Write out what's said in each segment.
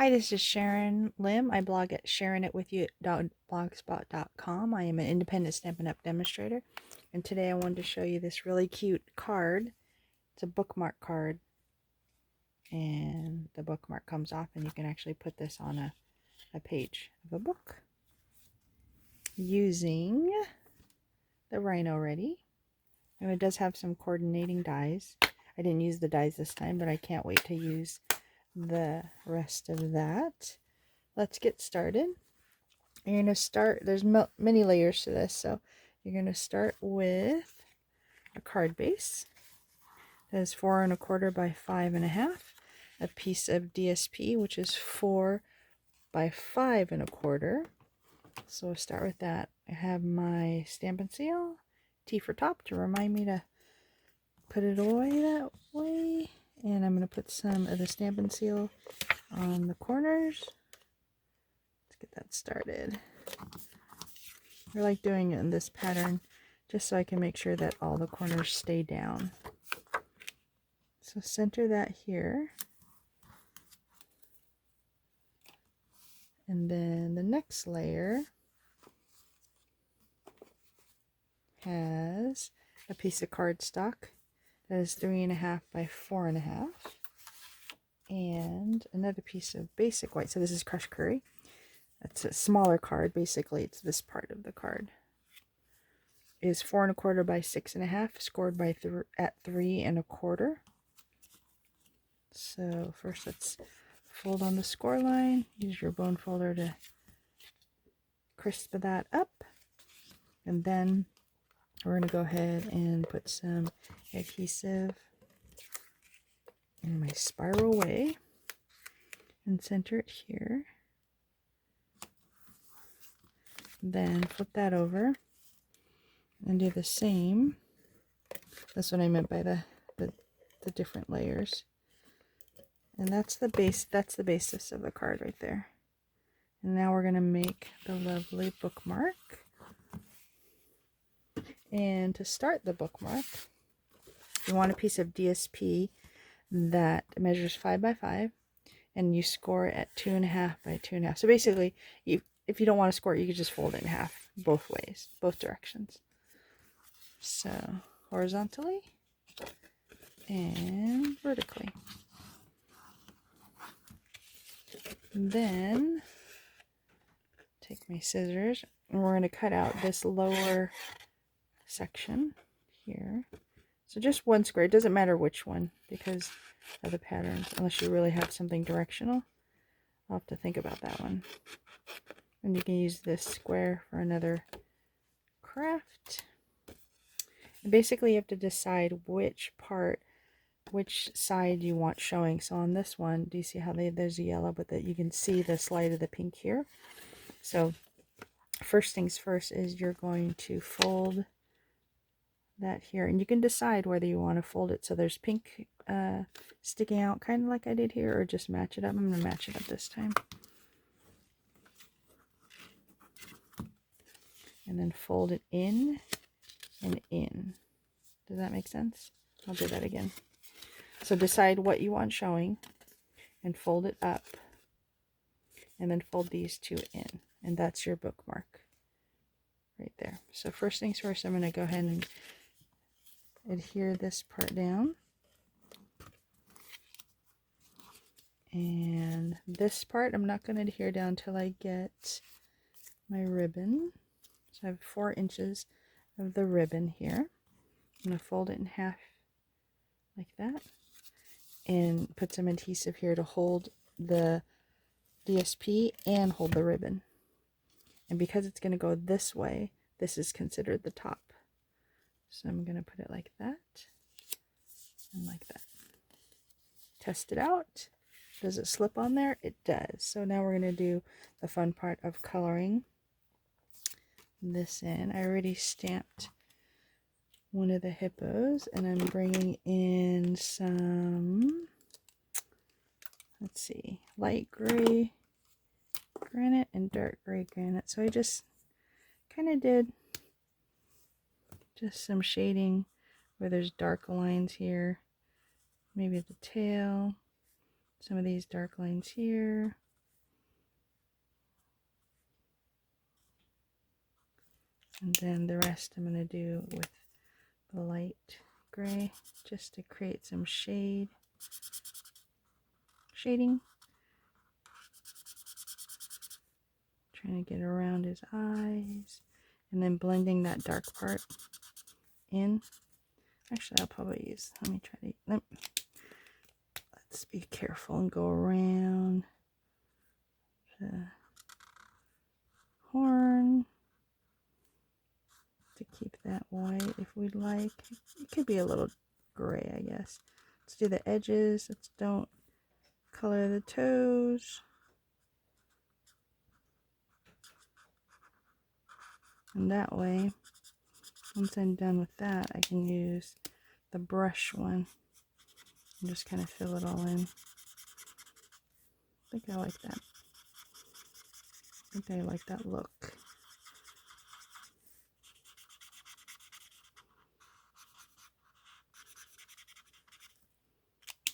Hi, this is Sharon Lim. I blog at sharonitwithyou.blogspot.com. I am an independent Stampin' Up! Demonstrator, and today I wanted to show you this really cute card. It's a bookmark card, and the bookmark comes off, and you can actually put this on a page of a book using the Rhino Ready. And it does have some coordinating dies. I didn't use the dies this time, but I can't wait to use the rest of that. Let's get started. You're going to start, there's many layers to this, so you're going to start with a card base that is 4 1/4 by 5 1/2, a piece of DSP which is 4 by 5 1/4. So we'll start with that. I have my Stampin' Seal, T for top to remind me to put it away that way, and I'm going to put some of the Stampin' Seal on the corners. Let's get that started. I like doing it in this pattern just so I can make sure that all the corners stay down. So center that here. And then the next layer has a piece of cardstock that is 3 1/2 by 4 1/2. And another piece of basic white. So this is crushed curry. It's a smaller card. Basically, it's this part of the card. It is 4 1/4 by 6 1/2, scored by at 3 1/4. So first let's fold on the score line. Use your bone folder to crisp that up. And then we're going to go ahead and put some adhesive in my spiral way and center it here. Then flip that over and do the same. That's what I meant by the different layers. And that's the base, that's the basis of the card right there. And now we're going to make the lovely bookmark. And to start the bookmark, you want a piece of DSP that measures 5 by 5, and you score it at 2 1/2 by 2 1/2. So basically, if you don't want to score it, you could just fold it in half, both ways, both directions. So horizontally and vertically. And then take my scissors, and we're going to cut out this lower section here. So just one square. It doesn't matter which one because of the patterns, unless you really have something directional. I'll have to think about that one. And you can use this square for another craft. And basically you have to decide which part, which side you want showing. So on this one, do you see how there's a yellow, but that you can see the slide of the pink here. So first things first is you're going to fold that here, and you can decide whether you want to fold it so there's pink sticking out, kind of like I did here, or just match it up. I'm going to match it up this time. And then fold it in and in. Does that make sense? I'll do that again. So decide what you want showing and fold it up, and then fold these two in, and that's your bookmark right there. So first things first, I'm going to go ahead and adhere this part down, and this part I'm not going to adhere down till I get my ribbon. So I have 4 inches of the ribbon here. I'm going to fold it in half like that and put some adhesive here to hold the DSP and hold the ribbon. And because it's going to go this way, this is considered the top. So I'm going to put it like that and like that. Test it out. Does it slip on there? It does. So now we're going to do the fun part of coloring this in. I already stamped one of the hippos, and I'm bringing in some, let's see, light gray granite and dark gray granite. So I just kind of did just some shading where there's dark lines here, maybe at the tail, some of these dark lines here, And then the rest I'm going to do with the light gray just to create some shading. Trying to get around his eyes and then blending that dark part in. Actually, I'll probably use, let me try to, let's be careful and go around the horn to keep that white if we'd like. It could be a little gray, I guess. Let's do the edges. Let's don't color the toes. And that way, once I'm done with that, I can use the brush one and just kind of fill it all in. I think I like that. I think I like that look.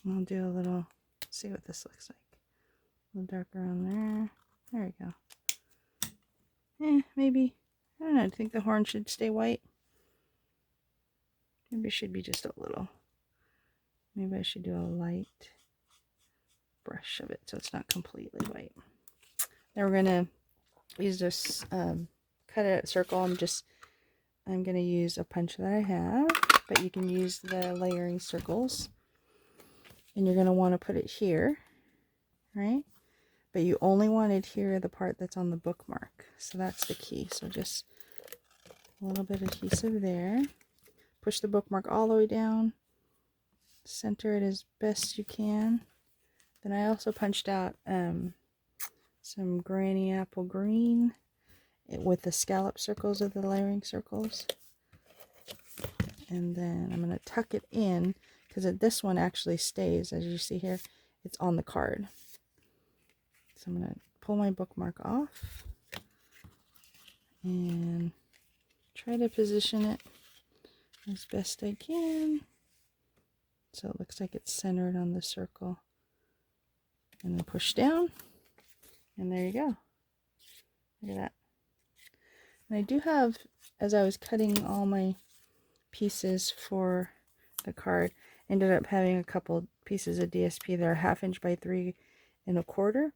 I'll do a little, see what this looks like. A little darker on there. There we go. Maybe. I don't know. I think the horn should stay white. Maybe it should be just a little. Maybe I should do a light brush of it so it's not completely white. Now we're going to use this cut it circle. I'm going to use a punch that I have, but you can use the layering circles. And you're going to want to put it here, right? But you only want it here, the part that's on the bookmark. So that's the key. So just a little bit of adhesive there. Push the bookmark all the way down. Center it as best you can. Then I also punched out some granny apple green with the scallop circles of the layering circles. And then I'm going to tuck it in because this one actually stays, as you see here, it's on the card. So I'm going to pull my bookmark off and try to position it as best I can so it looks like it's centered on the circle. And then push down, and there you go. Look at that. And I do have, as I was cutting all my pieces for the card, ended up having a couple pieces of DSP that are 1/2 inch by 3 1/4.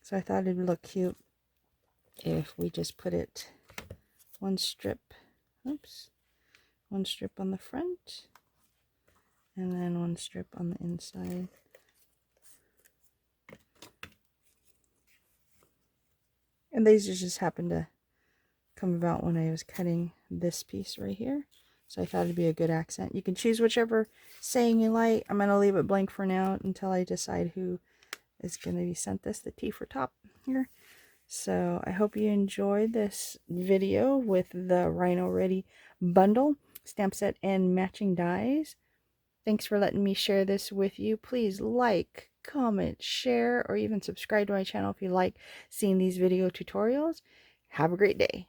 So I thought it would look cute if we just put it one strip on the front and then one strip on the inside. And these just happened to come about when I was cutting this piece right here. So I thought it'd be a good accent. You can choose whichever saying you like. I'm going to leave it blank for now until I decide who is going to be sent this, the T for top here. So I hope you enjoyed this video with the Rhino Ready bundle, stamp set, and matching dies. Thanks for letting me share this with you. Please like, comment, share, or even subscribe to my channel if you like seeing these video tutorials. Have a great day.